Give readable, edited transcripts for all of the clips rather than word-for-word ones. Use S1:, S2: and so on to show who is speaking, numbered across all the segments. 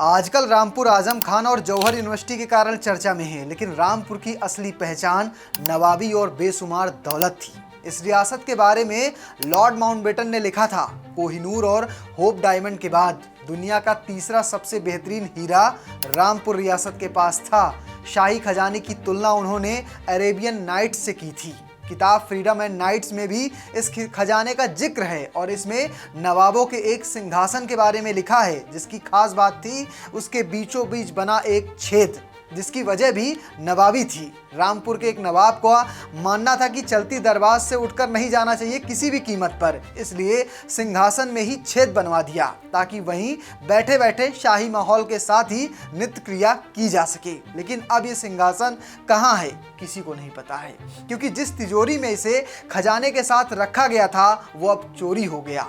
S1: आजकल रामपुर आजम खान और जौहर यूनिवर्सिटी के कारण चर्चा में है, लेकिन रामपुर की असली पहचान नवाबी और बेशुमार दौलत थी। इस रियासत के बारे में लॉर्ड माउंटबेटन ने लिखा था, कोहिनूर और होप डायमंड के बाद दुनिया का तीसरा सबसे बेहतरीन हीरा रामपुर रियासत के पास था। शाही खजाने की तुलना उन्होंने अरेबियन नाइट्स से की थी। किताब फ्रीडम एंड नाइट्स में भी इस खजाने का जिक्र है और इसमें नवाबों के एक सिंहासन के बारे में लिखा है, जिसकी खास बात थी उसके बीचों बीच बना एक छेद, जिसकी वजह भी नवाबी थी। रामपुर के एक नवाब का मानना था कि चलती दरबार से उठकर नहीं जाना चाहिए किसी भी कीमत पर, इसलिए सिंहासन में ही छेद बनवा दिया ताकि वहीं बैठे बैठे शाही माहौल के साथ ही नित्य क्रिया की जा सके। लेकिन अब ये सिंहासन कहाँ है किसी को नहीं पता है, क्योंकि जिस तिजोरी में इसे खजाने के साथ रखा गया था वो अब चोरी हो गया।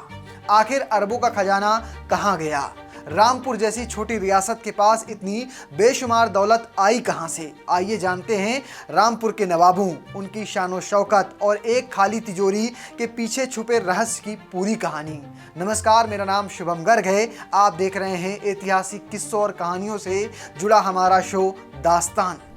S1: आखिर अरबों का खजाना कहाँ गया? रामपुर जैसी छोटी रियासत के पास इतनी बेशुमार दौलत आई कहां से? आइए जानते हैं रामपुर के नवाबों, उनकी शानो शौकत और एक खाली तिजोरी के पीछे छुपे रहस्य की पूरी कहानी। नमस्कार, मेरा नाम शुभम गर्ग है। आप देख रहे हैं ऐतिहासिक किस्सों और कहानियों से जुड़ा हमारा शो दास्तान।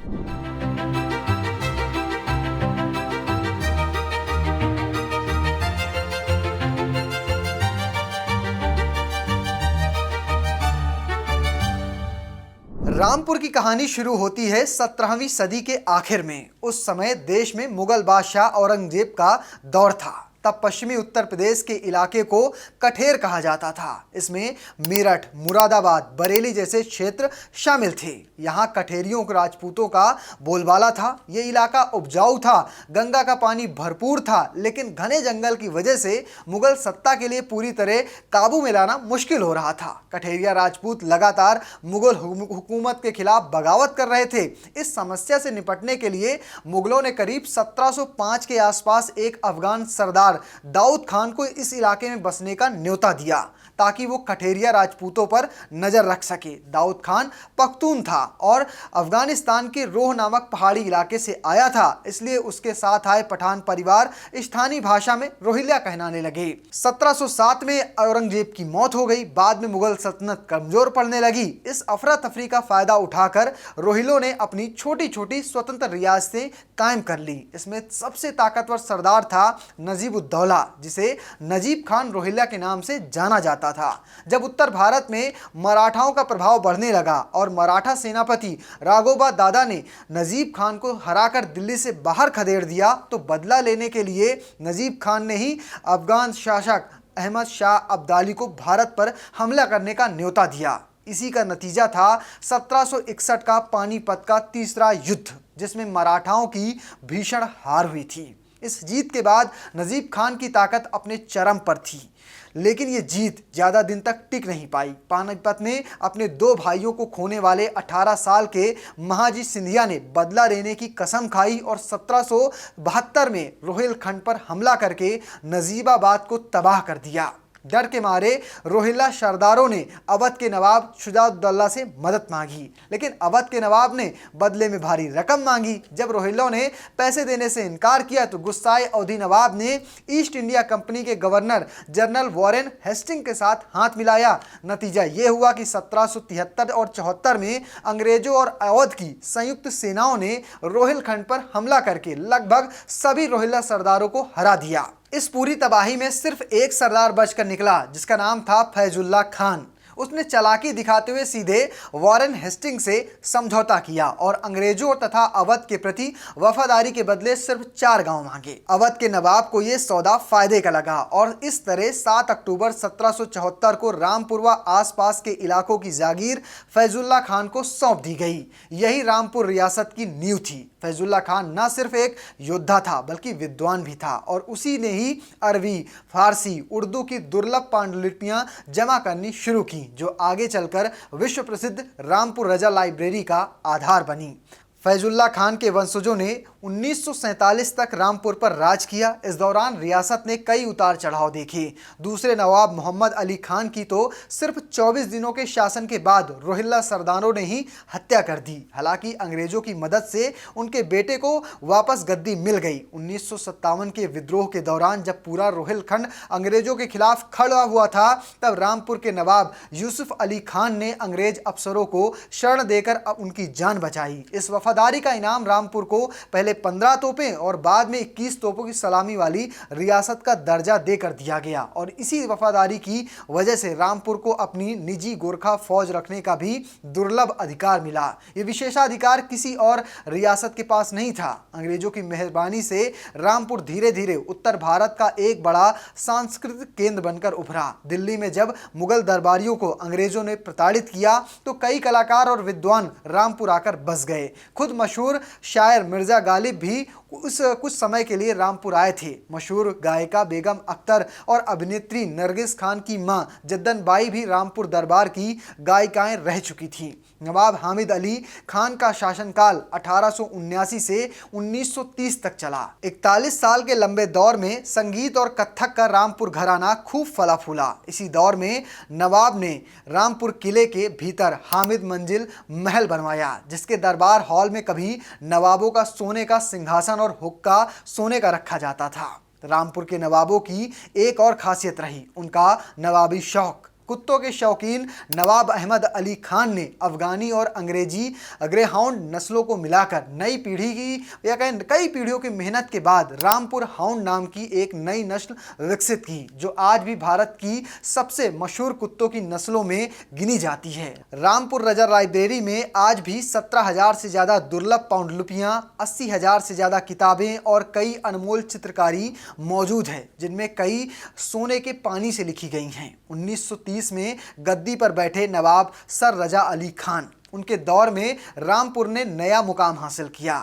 S1: रामपुर की कहानी शुरू होती है 17वीं सदी के आखिर में। उस समय देश में मुगल बादशाह औरंगजेब का दौर था। तब पश्चिमी उत्तर प्रदेश के इलाके को कठेर कहा जाता था। इसमें मेरठ, मुरादाबाद, बरेली जैसे क्षेत्र शामिल थे। यहाँ कठेरियों के राजपूतों का बोलबाला था। ये इलाका उपजाऊ था, गंगा का पानी भरपूर था, लेकिन घने जंगल की वजह से मुगल सत्ता के लिए पूरी तरह काबू में लाना मुश्किल हो रहा था। कठेरिया राजपूत लगातार मुगल हुकूमत के खिलाफ बगावत कर रहे थे। इस समस्या से निपटने के लिए मुगलों ने करीब 1705 के आसपास एक अफगान सरदार दाऊद खान को इस इलाके में बसने का न्योता दिया ताकि वो कठेरिया राजपूतों पर नजर रख सके। दाऊद खान पख्तून था और अफगानिस्तान के रोह नामक पहाड़ी इलाके से आया था, इसलिए उसके साथ आए पठान परिवार स्थानीय भाषा में रोहिल्या कहलाने लगे। 1707 में औरंगजेब की मौत हो गई। बाद में मुगल सल्तनत कमजोर पड़ने लगी। इस अफरा तफरी का फायदा उठाकर रोहिलों ने अपनी छोटी छोटी स्वतंत्र रियासतें कायम कर ली। इसमें सबसे ताकतवर सरदार था नजीब-उद-दौला, जिसे नजीब खान रोहिल्या के नाम से जाना जाता था। जब उत्तर भारत में मराठाओं का प्रभाव बढ़ने लगा और मराठा सेनापति राघोबा दादा ने नजीब खान को हराकर दिल्ली से बाहर खदेड़ दिया, तो बदला लेने के लिए नजीब खान ने ही अफगान शासक अहमद शाह अब्दाली को भारत पर हमला करने का न्योता दिया। इसी का नतीजा था 1761 का पानीपत का तीसरा युद्ध, जिसमें मराठाओं की भीषण हार हुई थी। इस जीत के बाद नजीब खान की ताकत अपने चरम पर थी, लेकिन ये जीत ज़्यादा दिन तक टिक नहीं पाई। पानीपत में अपने दो भाइयों को खोने वाले 18 साल के महाजी सिंधिया ने बदला लेने की कसम खाई और 1772 में रोहिलखंड पर हमला करके नजीबाबाद को तबाह कर दिया। डर के मारे रोहिल्ला सरदारों ने अवध के नवाब शुजाउद्दौला से मदद मांगी, लेकिन अवध के नवाब ने बदले में भारी रकम मांगी। जब रोहिल्लों ने पैसे देने से इनकार किया तो गुस्साए अवधी नवाब ने ईस्ट इंडिया कंपनी के गवर्नर जनरल वॉरेन हेस्टिंग के साथ हाथ मिलाया। नतीजा ये हुआ कि 1773 और 74 में अंग्रेजों और अवध की संयुक्त सेनाओं ने रोहिलखंड पर हमला करके लगभग सभी रोहिल्ला सरदारों को हरा दिया। इस पूरी तबाही में सिर्फ एक सरदार बचकर निकला, जिसका नाम था फैजुल्ला खान। उसने चालाकी दिखाते हुए सीधे वॉरेन हेस्टिंग से समझौता किया और अंग्रेजों तथा अवध के प्रति वफादारी के बदले सिर्फ 4 गांव मांगे। अवध के नवाब को यह सौदा फायदे का लगा और इस तरह 7 अक्टूबर 1774 को रामपुर व आसपास के इलाकों की जागीर फैजुल्ला खान को सौंप दी गई। यही रामपुर रियासत की नींव थी। फैजुल्ला खान न सिर्फ एक योद्धा था बल्कि विद्वान भी था और उसी ने ही अरबी, फारसी, उर्दू की दुर्लभ पांडुलिपियां जमा करनी शुरू की, जो आगे चलकर विश्व प्रसिद्ध रामपुर रजा लाइब्रेरी का आधार बनी। फैजुल्ला खान के वंशजों ने 1947 तक रामपुर पर राज किया। इस दौरान रियासत ने कई उतार चढ़ाव देखे। दूसरे नवाब मोहम्मद अली खान की तो सिर्फ 24 दिनों के शासन के बाद रोहिल्ला सरदारों ने ही हत्या कर दी। हालांकि अंग्रेजों की मदद से उनके बेटे को वापस गद्दी मिल गई। 1957 के विद्रोह के दौरान जब पूरा रोहिलखंड अंग्रेजों के खिलाफ खड़ा हुआ था, तब रामपुर के नवाब यूसुफ अली खान ने अंग्रेज अफसरों को शरण देकर उनकी जान बचाई। इस वफादारी का इनाम रामपुर को पहले 15 तोपें और बाद में 21 तोपों की सलामी वाली रियासत का दर्जा देकर दिया गया। और इसी वफादारी की वजह से रामपुर को अपनी निजी गोरखा फौज रखने का भी दुर्लभ अधिकार मिला। ये विशेषाधिकार किसी और रियासत के पास नहीं था। अंग्रेजों की मेहरबानी से रामपुर धीरे धीरे उत्तर भारत का एक बड़ा सांस्कृतिक केंद्र बनकर उभरा। दिल्ली में जब मुगल दरबारियों को अंग्रेजों ने प्रताड़ित किया तो कई कलाकार और विद्वान रामपुर आकर बस गए। खुद मशहूर शायर मिर्जा गालिब भी कुछ समय के लिए रामपुर आए थे। मशहूर गायिका बेगम अख्तर और अभिनेत्री नरगिस खान की मां जद्दन बाई भी रामपुर दरबार की गायिकाएं रह चुकी थीं। नवाब हामिद अली खान का शासनकाल 1879 से 1930 तक चला। 41 साल के लंबे दौर में संगीत और कत्थक का रामपुर घराना खूब फला फूला। इसी दौर में नवाब ने रामपुर किले के भीतर हामिद मंजिल महल बनवाया, जिसके दरबार हॉल में कभी नवाबों का सोने का सिंहासन और हुक्का सोने का रखा जाता था। रामपुर के नवाबों की एक और खासियत रही उनका नवाबी शौक। कुत्तों के शौकीन नवाब अहमद अली खान ने अफगानी और अंग्रेजी ग्रेहाउंड नस्लों को मिलाकर नई पीढ़ी की या कई पीढ़ियों की मेहनत के बाद रामपुर हाउंड नाम की एक नई नस्ल विकसित की, जो आज भी भारत की सबसे मशहूर कुत्तों की नस्लों में गिनी जाती है। रामपुर रजर लाइब्रेरी में आज भी 17,000 से ज़्यादा दुर्लभ पांडुलिपियाँ, 80,000 से ज़्यादा किताबें और कई अनमोल चित्रकारी मौजूद है, जिनमें कई सोने के पानी से लिखी गई हैं। 1930 में गद्दी पर बैठे नवाब सर रजा अली खान, उनके दौर में रामपुर ने नया मुकाम हासिल किया।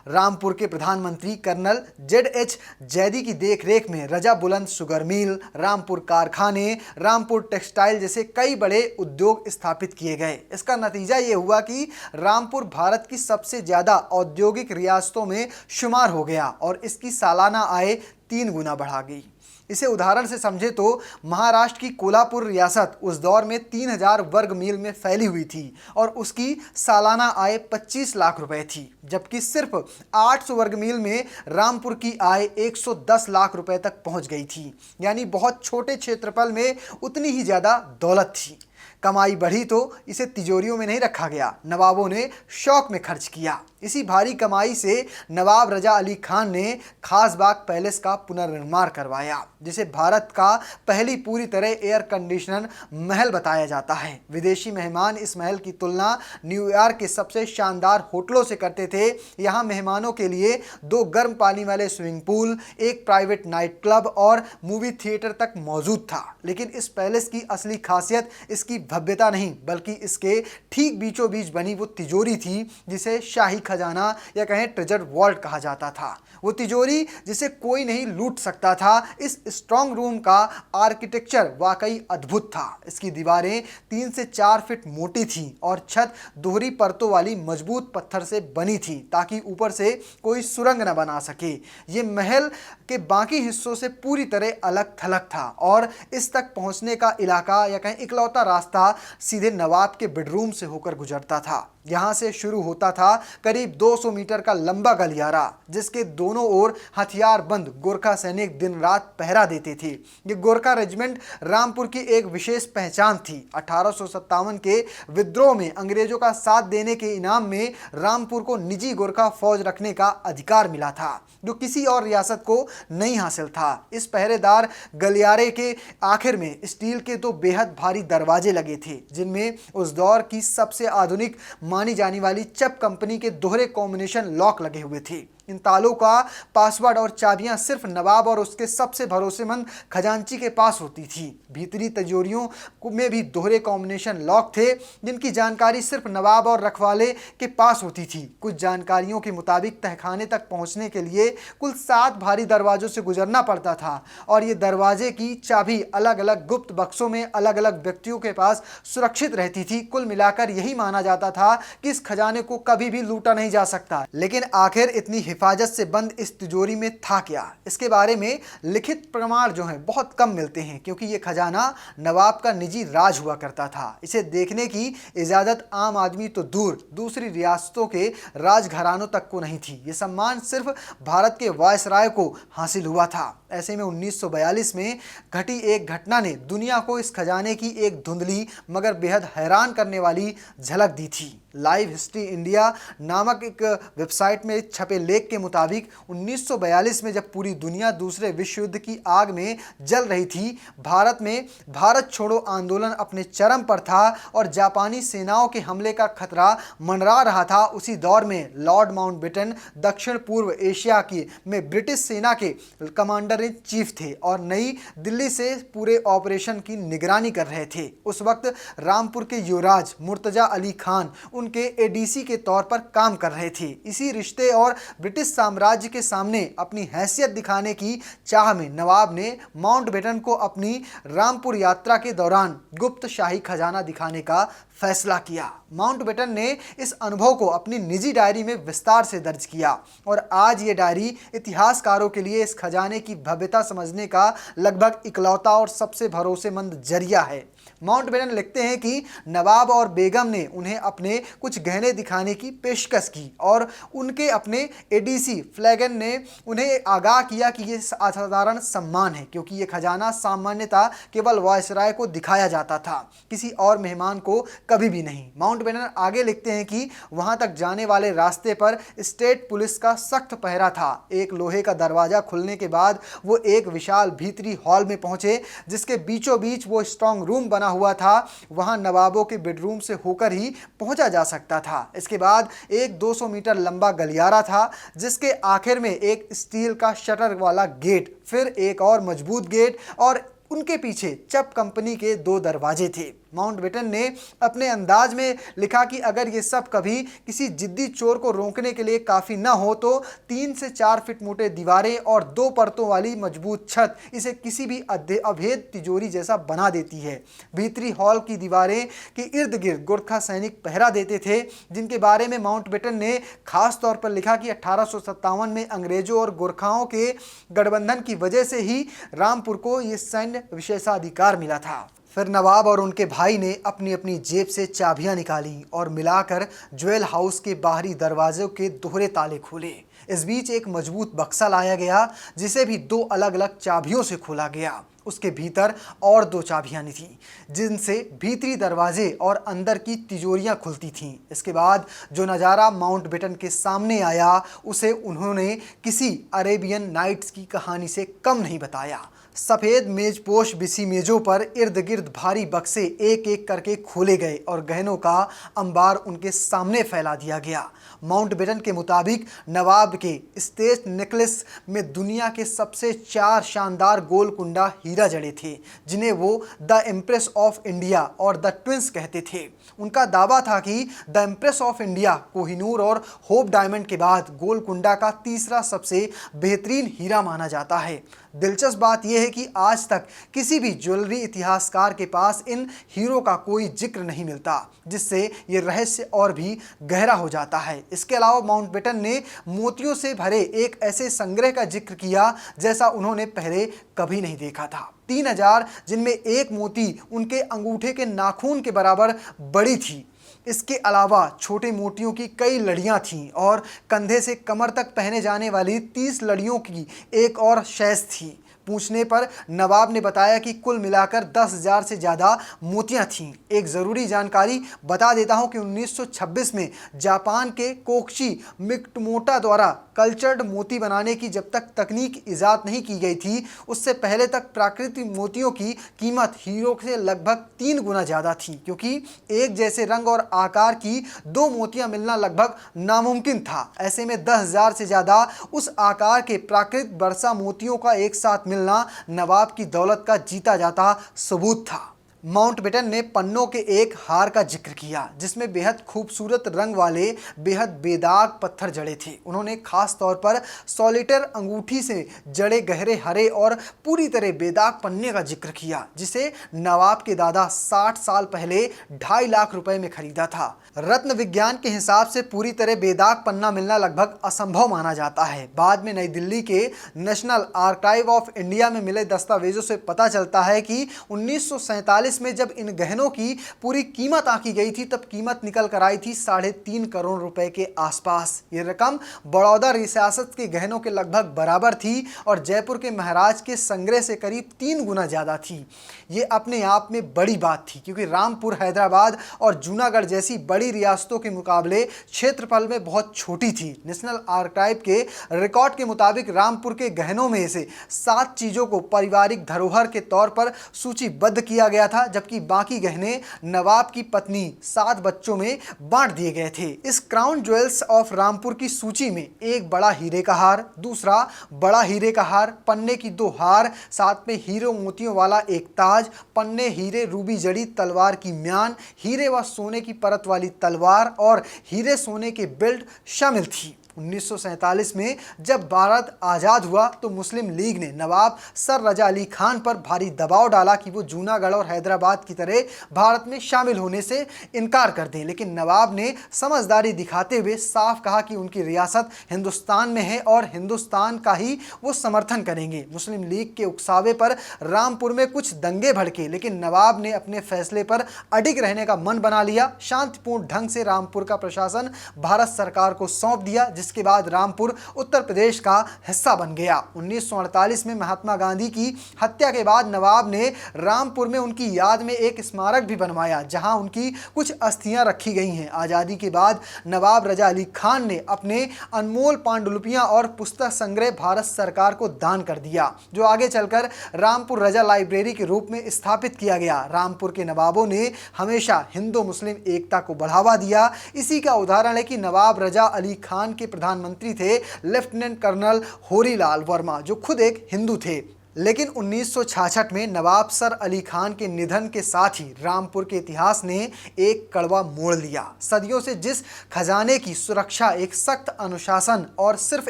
S1: रामपुर के प्रधानमंत्री कर्नल जेड.एच. जैदी की देखरेख में रजा बुलंद शुगर मिल, रामपुर कारखाने, रामपुर टेक्सटाइल जैसे कई बड़े उद्योग स्थापित किए गए। इसका नतीजा ये हुआ कि रामपुर भारत की सबसे ज़्यादा औद्योगिक रियासतों में शुमार हो गया और इसकी सालाना आय 3 गुना बढ़ा गई। इसे उदाहरण से समझे तो महाराष्ट्र की कोल्हापुर रियासत उस दौर में 3,000 वर्ग मील में फैली हुई थी और उसकी सालाना आय 25 लाख रुपए थी, जबकि सिर्फ 800 वर्ग मील में रामपुर की आय 110 लाख रुपए तक पहुंच गई थी। यानी बहुत छोटे क्षेत्रफल में उतनी ही ज़्यादा दौलत थी। कमाई बढ़ी तो इसे तिजोरियों में नहीं रखा गया, नवाबों ने शौक में खर्च किया। इसी भारी कमाई से नवाब रजा अली खान ने खासबाग पैलेस का पुनर्निर्माण करवाया, जिसे भारत का पहली पूरी तरह एयर कंडीशनर महल बताया जाता है। विदेशी मेहमान इस महल की तुलना न्यूयॉर्क के सबसे शानदार होटलों से करते थे। यहाँ मेहमानों के लिए 2 गर्म पानी वाले स्विमिंग पूल, एक प्राइवेट नाइट क्लब और मूवी थिएटर तक मौजूद था। लेकिन इस पैलेस की असली खासियत इसकी भव्यता नहीं, बल्कि इसके ठीक बीचों बीच बनी वो तिजोरी थी, जिसे शाही खजाना या कहें ट्रेजर वॉल्ट कहा जाता था। वो तिजोरी जिसे कोई नहीं लूट सकता था। इस स्ट्रॉन्ग रूम का आर्किटेक्चर वाकई अद्भुत था। इसकी दीवारें 3 से 4 फीट मोटी थी और छत दोहरी परतों वाली मजबूत पत्थर से बनी थी, ताकि ऊपर से कोई सुरंग न बना सके। ये महल के बाकी हिस्सों से पूरी तरह अलग थलग था और इस तक पहुंचने का इलाका या कहें इकलौता रास्ता सीधे नवाब के बेडरूम से होकर गुजरता था। यहाँ से शुरू होता था करीब 200 मीटर का लंबा गलियारा, जिसके दोनों ओर हथियार बंद गोरखा सैनिक दिन रात पहरा देते थे। ये गोरखा रेजिमेंट रामपुर की एक विशेष पहचान थी। 1857 के विद्रोह में अंग्रेजों का साथ देने के इनाम में रामपुर को निजी गोरखा फौज रखने का अधिकार मिला था, जो किसी और रियासत को नहीं हासिल था। इस पहरेदार गलियारे के आखिर में स्टील के 2 बेहद भारी दरवाजे लगे थे, जिनमें उस दौर की सबसे आधुनिक मानी जाने वाली चप कंपनी के दोहरे कॉम्बिनेशन लॉक लगे हुए थे। इन तालों का पासवर्ड और चाबियां सिर्फ नवाब और उसके सबसे भरोसेमंद खजांची के पास होती थी। भीतरी तिजोरियों में भी दोहरे कॉम्बिनेशन लॉक थे, जिनकी जानकारी सिर्फ नवाब और रखवाले के पास होती थी। कुछ जानकारियों के मुताबिक तहखाने तक पहुंचने के लिए कुल 7 भारी दरवाजों से गुजरना पड़ता था और ये दरवाजे की चाबी अलग अलग गुप्त बक्सों में अलग अलग व्यक्तियों के पास सुरक्षित रहती थी। कुल मिलाकर यही माना जाता था कि इस खजाने को कभी भी लूटा नहीं जा सकता। लेकिन आखिर इतनी हिफाजत से बंद इस तिजोरी में था क्या, इसके बारे में लिखित प्रमाण जो हैं बहुत कम मिलते हैं, क्योंकि ये खजाना नवाब का निजी राज हुआ करता था। इसे देखने की इजाजत आम आदमी तो दूर, दूसरी रियासतों के राजघरानों तक को नहीं थी। ये सम्मान सिर्फ भारत के वायसराय को हासिल हुआ था। ऐसे में 1942 में घटी एक घटना ने दुनिया को इस खजाने की एक धुंधली मगर बेहद हैरान करने वाली झलक दी थी। लाइव हिस्ट्री इंडिया नामक एक वेबसाइट में छपे लेख के मुताबिक 1942 में जब पूरी दुनिया दूसरे विश्व युद्ध की आग में जल रही थी, भारत में भारत छोड़ो आंदोलन अपने चरम पर था और जापानी सेनाओं के हमले का खतरा मंडरा रहा था। उसी दौर में लॉर्ड माउंटबेटन दक्षिण पूर्व एशिया की में ब्रिटिश सेना के कमांडर इन चीफ थे और नई दिल्ली से पूरे ऑपरेशन की निगरानी कर रहे थे। उस वक्त रामपुर के युवराज मुर्तजा अली खान उनके एडीसी के तौर पर काम कर रहे थे। इसी रिश्ते और ब्रिटिश साम्राज्य के सामने अपनी हैसियत दिखाने की चाह में नवाब ने माउंटबेटन को अपनी रामपुर यात्रा के दौरान गुप्त शाही खजाना दिखाने का फैसला किया। माउंटबेटन ने इस अनुभव को अपनी निजी डायरी में विस्तार से दर्ज किया और आज ये डायरी इतिहासकारों के लिए इस खजाने की भव्यता समझने का लगभग इकलौता और सबसे भरोसेमंद जरिया है। माउंटबेटन लिखते हैं कि नवाब और बेगम ने उन्हें अपने कुछ गहने दिखाने की पेशकश की और उनके अपने एडीसी फ्लैगन ने उन्हें आगाह किया कि ये असाधारण सम्मान है, क्योंकि ये खजाना सामान्यतः केवल वायसराय को दिखाया जाता था, किसी और मेहमान को कभी भी नहीं। माउंटबेटन आगे लिखते हैं कि वहां तक जाने वाले रास्ते पर स्टेट पुलिस का सख्त पहरा था। एक लोहे का दरवाजा खुलने के बाद वो एक विशाल भीतरी हॉल में पहुंचे, जिसके बीचों बीच वो स्ट्रांग रूम बना हुआ था। वहां नवाबों के बेडरूम से होकर ही पहुंचा जा सकता था। इसके बाद एक 200 मीटर लंबा गलियारा था, जिसके आखिर में एक स्टील का शटर वाला गेट, फिर एक और मजबूत गेट और उनके पीछे चप कंपनी के 2 दरवाजे थे। माउंटबेटन ने अपने अंदाज में लिखा कि अगर ये सब कभी किसी जिद्दी चोर को रोकने के लिए काफ़ी न हो तो 3 से 4 फीट मोटे दीवारें और 2 परतों वाली मजबूत छत इसे किसी भी अभेद तिजोरी जैसा बना देती है। भीतरी हॉल की दीवारें के इर्द गिर्द गोरखा सैनिक पहरा देते थे, जिनके बारे में माउंटबेटन ने खास तौर पर लिखा कि 1857 में अंग्रेजों और गोरखाओं के गठबंधन की वजह से ही रामपुर को ये सैन्य विशेषाधिकार मिला था। फिर नवाब और उनके भाई ने अपनी अपनी जेब से चाबियां निकाली और मिलाकर ज्वेल हाउस के बाहरी दरवाजों के दोहरे ताले खोले। इस बीच एक मजबूत बक्सा लाया गया, जिसे भी 2 अलग अलग चाबियों से खोला गया। उसके भीतर और 2 चाबियां थीं, जिनसे भीतरी दरवाजे और अंदर की तिजोरियां खुलती थीं। इसके बाद जो नज़ारा माउंटबेटन के सामने आया, उसे उन्होंने किसी अरेबियन नाइट्स की कहानी से कम नहीं बताया। सफ़ेद मेजपोश बिछी मेजों पर इर्द गिर्द भारी बक्से एक एक करके खोले गए और गहनों का अंबार उनके सामने फैला दिया गया। माउंटबेटन के मुताबिक नवाब के स्टेट नेकलेस में दुनिया के सबसे 4 शानदार गोलकुंडा हीरा जड़े थे, जिन्हें वो द एम्प्रेस ऑफ इंडिया और द ट्विंस कहते थे। उनका दावा था कि the empress of India Kohinoor और होप डायमंड के बाद गोलकुंडा का तीसरा सबसे बेहतरीन हीरा माना जाता है। दिलचस्प बात यह है कि आज तक किसी भी ज्वेलरी इतिहासकार के पास इन हीरो का कोई जिक्र नहीं मिलता, जिससे ये रहस्य और भी गहरा हो जाता है। इसके अलावा माउंटबेटन ने मोतियों से भरे एक ऐसे संग्रह का जिक्र किया जैसा उन्होंने पहले कभी नहीं देखा था। 3000, जिनमें एक मोती उनके अंगूठे के नाखून के बराबर बड़ी थी। इसके अलावा छोटे मोतियों की कई लड़ियां थीं और कंधे से कमर तक पहने जाने वाली 30 लड़ियों की एक और शैस थी। पूछने पर नवाब ने बताया कि कुल मिलाकर 10,000 से ज़्यादा मोतियां थीं। एक ज़रूरी जानकारी बता देता हूं कि 1926 में जापान के कोकची मिकटमोटा द्वारा कल्चर्ड मोती बनाने की जब तक तकनीक ईजाद नहीं की गई थी, उससे पहले तक प्राकृतिक मोतियों की कीमत हीरो से लगभग 3 गुना ज़्यादा थी, क्योंकि एक जैसे रंग और आकार की 2 मोतियां मिलना लगभग नामुमकिन था। ऐसे में 10,000 से ज़्यादा उस आकार के प्राकृतिक वर्षा मोतियों का एक साथ मिलना नवाब की दौलत का जीता जाता सबूत था। माउंटबेटन ने पन्नों के एक हार का जिक्र किया जिसमें बेहद खूबसूरत रंग वाले बेहद बेदाग पत्थर जड़े थे। उन्होंने खास तौर पर सॉलिटेयर अंगूठी से जड़े गहरे हरे और पूरी तरह बेदाग पन्ने का जिक्र किया, जिसे नवाब के दादा 60 साल पहले 2.5 लाख रुपए में खरीदा था। रत्न विज्ञान के हिसाब से पूरी तरह बेदाग पन्ना मिलना लगभग असंभव माना जाता है। बाद में नई दिल्ली के नेशनल आर्काइव ऑफ इंडिया में मिले दस्तावेजों से पता चलता है कि 1947 में जब इन गहनों की पूरी कीमत आंकी गई थी, तब कीमत निकल कर आई थी 3.5 करोड़ रुपए के आसपास। ये रकम बड़ौदा रियासत के गहनों के लगभग बराबर थी और जयपुर के महाराज के संग्रह से करीब 3 गुना ज़्यादा थी। ये अपने आप में बड़ी बात थी, क्योंकि रामपुर, हैदराबाद और जूनागढ़ जैसी बड़ी रियासतों के मुकाबले क्षेत्रफल में बहुत छोटी थी। नेशनल आर्काइव के रिकॉर्ड के मुताबिक रामपुर के गहनों में से 7 चीज़ों को पारिवारिक धरोहर के तौर पर सूचीबद्ध किया गया था, जबकि बाकी गहने नवाब की पत्नी 7 बच्चों में बांट दिए गए थे। इस क्राउन ज्वेल्स ऑफ रामपुर की सूची में एक बड़ा हीरे का हार, दूसरा बड़ा हीरे का हार, पन्ने की 2 हार, साथ में हीरे मोतियों वाला एक ताज, पन्ने हीरे रूबी जड़ी तलवार की म्यान, हीरे व सोने की परत वाली तलवार और हीरे सोने के बेल्ट शामिल थी। 1947 में जब भारत आज़ाद हुआ तो मुस्लिम लीग ने नवाब सर रजा अली खान पर भारी दबाव डाला कि वो जूनागढ़ और हैदराबाद की तरह भारत में शामिल होने से इनकार कर दें, लेकिन नवाब ने समझदारी दिखाते हुए साफ कहा कि उनकी रियासत हिंदुस्तान में है और हिंदुस्तान का ही वो समर्थन करेंगे। मुस्लिम लीग के उकसावे पर रामपुर में कुछ दंगे भड़के, लेकिन नवाब ने अपने फैसले पर अडिग रहने का मन बना लिया। शांतिपूर्ण ढंग से रामपुर का प्रशासन भारत सरकार को सौंप दिया, जिसके बाद रामपुर उत्तर प्रदेश का हिस्सा बन गया। 1948 में महात्मा गांधी की हत्या के बाद नवाब ने रामपुर में उनकी याद में एक स्मारक भी बनवाया, जहां उनकी कुछ अस्थियां रखी गई हैं। आज़ादी के बाद नवाब रजा अली खान ने अपने अनमोल पांडुलिपियां और पुस्तक संग्रह भारत सरकार को दान कर दिया, जो आगे चलकर रामपुर रजा लाइब्रेरी के रूप में स्थापित किया गया। रामपुर के नवाबों ने हमेशा हिंदू मुस्लिम एकता को बढ़ावा दिया। इसी का उदाहरण है कि नवाब रजा अली खान के प्रधानमंत्री थे लेफ्टिनेंट कर्नल होरीलाल वर्मा, जो खुद एक हिंदू थे। लेकिन 1966 में नवाब सर अली खान के निधन के साथ ही रामपुर के इतिहास ने एक कड़वा मोड़ लिया। सदियों से जिस खजाने की सुरक्षा एक सख्त अनुशासन और सिर्फ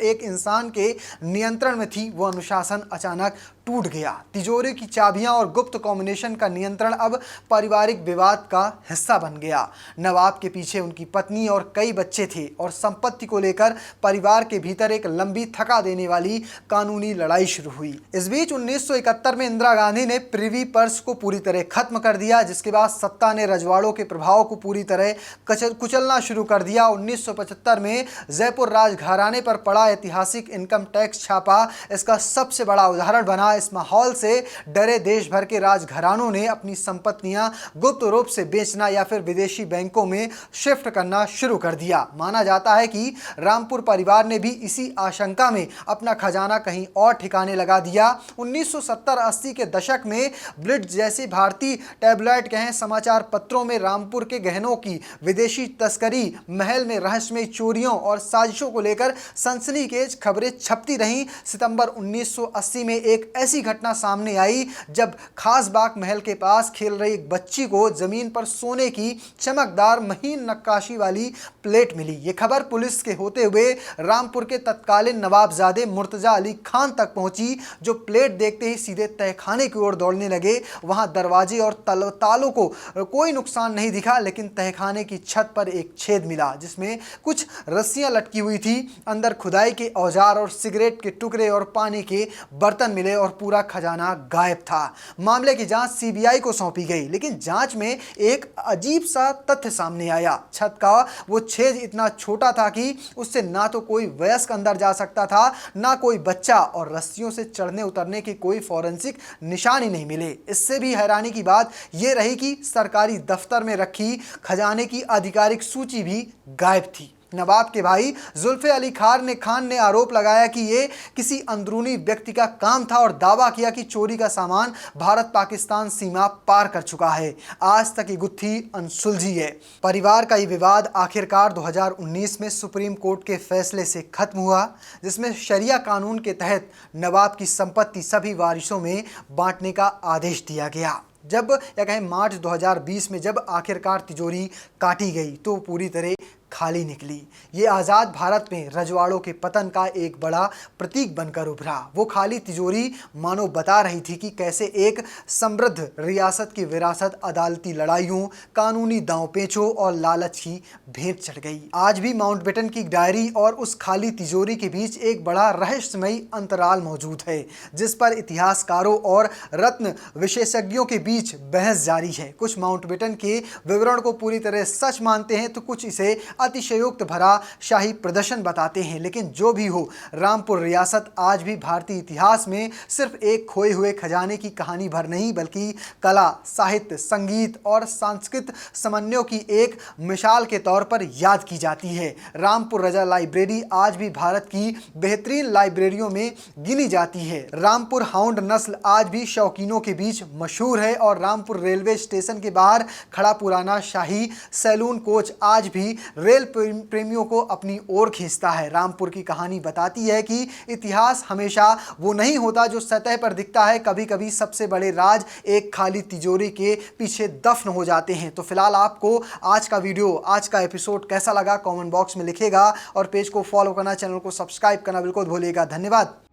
S1: एक इंसान के नियंत्रण में थी, वो अनुशासन अचानक टूट गया। तिजोरी की चाबियां और गुप्त कॉम्बिनेशन का नियंत्रण अब पारिवारिक विवाद का हिस्सा बन गया। नवाब के पीछे उनकी पत्नी और कई बच्चे थे और संपत्ति को लेकर परिवार के भीतर एक लंबी थका देने वाली कानूनी लड़ाई शुरू हुई। इस बीच 1971 में इंदिरा गांधी ने प्रिवी पर्स को पूरी तरह खत्म कर दिया, जिसके बाद सत्ता ने रजवाड़ों के प्रभाव को पूरी तरह कुचलना शुरू कर दिया। 1975 में जयपुर राजघराने पर पड़ा ऐतिहासिक इनकम टैक्स छापा इसका सबसे बड़ा उदाहरण बना। इस माहौल से डरे देश भर के राजघरानों ने अपनी संपत्तियां गुप्त रूप से बेचना या फिर विदेशी बैंकों में शिफ्ट करना शुरू कर दिया। माना जाता है कि रामपुर परिवार ने भी इसी आशंका में अपना खजाना कहीं और ठिकाने लगा दिया। 1970-80 के दशक में ब्लिट्ज जैसी भारतीय टैबलॉइड कहें समाचार पत्रों में रामपुर के गहनों की विदेशी तस्करी, महल में रहस्यमय चोरियों और साजिशों को लेकर सनसनीखेज खबरें छपती रहीं। सितंबर 1980 में एक ऐसी घटना सामने आई जब खासबाग महल के पास खेल रही एक बच्ची को जमीन पर सोने की चमकदार महीन नक्काशी वाली प्लेट मिली। ये खबर पुलिस के होते हुए रामपुर के तत्कालीन नवाबजादे मुर्तजा अली खान तक पहुंची, जो प्लेट देखते ही सीधे तहखाने की ओर दौड़ने लगे। वहां दरवाजे और तालों को कोई नुकसान नहीं दिखा, लेकिन तहखाने की छत पर एक छेद मिला जिसमें कुछ रस्सियां लटकी हुई थी। अंदर खुदाई के औजार और सिगरेट के टुकड़े और पानी के बर्तन मिले और पूरा खजाना गायब था। मामले की जांच सीबीआई को सौंपी गई, लेकिन जांच में एक अजीब सा तथ्य सामने आया। छत का वो छेद इतना छोटा था कि उससे ना तो कोई वयस्क अंदर जा सकता था, ना कोई बच्चा, और रस्सियों से चढ़ने उतरने खजाने के कोई फॉरेंसिक निशान ही नहीं मिले। इससे भी हैरानी की बात यह रही कि सरकारी दफ्तर में रखी खजाने की आधिकारिक सूची भी गायब थी। नवाब के भाई जुल्फे अली खान ने आरोप लगाया कि ये किसी अंदरूनी व्यक्ति का काम था और दावा किया कि चोरी का सामान भारत पाकिस्तान सीमा पार कर चुका है। आज तक ये गुत्थी अनसुलझी है। परिवार का ये विवाद आखिरकार 2019 में सुप्रीम कोर्ट के फैसले से खत्म हुआ, जिसमें शरिया कानून के तहत नवाब की संपत्ति सभी वारिसों में बांटने का आदेश दिया गया। जब या कहें मार्च 2020 में जब आखिरकार तिजोरी काटी गई तो पूरी तरह खाली निकली। ये आज़ाद भारत में रजवाड़ों के पतन का एक बड़ा प्रतीक बनकर उभरा। वो खाली तिजोरी मानो बता रही थी कि कैसे एक समृद्ध रियासत की विरासत अदालती लड़ाइयों, कानूनी दांव-पेचों और लालच की भेंट चढ़ गई। आज भी माउंटबेटन की डायरी और उस खाली तिजोरी के बीच एक बड़ा रहस्यमयी अंतराल मौजूद है, जिस पर इतिहासकारों और रत्न विशेषज्ञों के बीच बहस जारी है। कुछ माउंटबेटन के विवरण को पूरी तरह सच मानते हैं तो कुछ इसे अतिशयोक्त भरा शाही प्रदर्शन बताते हैं। लेकिन जो भी हो, रामपुर रियासत आज भी भारतीय इतिहास में सिर्फ एक खोए हुए खजाने की कहानी भर नहीं, बल्कि कला, साहित्य, संगीत और सांस्कृतिक समन्वयों की एक मिसाल के तौर पर याद की जाती है। रामपुर रजा लाइब्रेरी आज भी भारत की बेहतरीन लाइब्रेरियों में गिनी जाती है। रामपुर हाउंड नस्ल आज भी शौकीनों के बीच मशहूर है और रामपुर रेलवे स्टेशन के बाहर खड़ा पुराना शाही सैलून कोच आज भी रेल प्रेमियों को अपनी ओर खींचता है। रामपुर की कहानी बताती है कि इतिहास हमेशा वो नहीं होता जो सतह पर दिखता है। कभी कभी सबसे बड़े राज एक खाली तिजोरी के पीछे दफन हो जाते हैं। तो फिलहाल आपको आज का वीडियो, आज का एपिसोड कैसा लगा कमेंट बॉक्स में लिखिएगा और पेज को फॉलो करना, चैनल को सब्सक्राइब करना बिल्कुल भूलिएगा। धन्यवाद।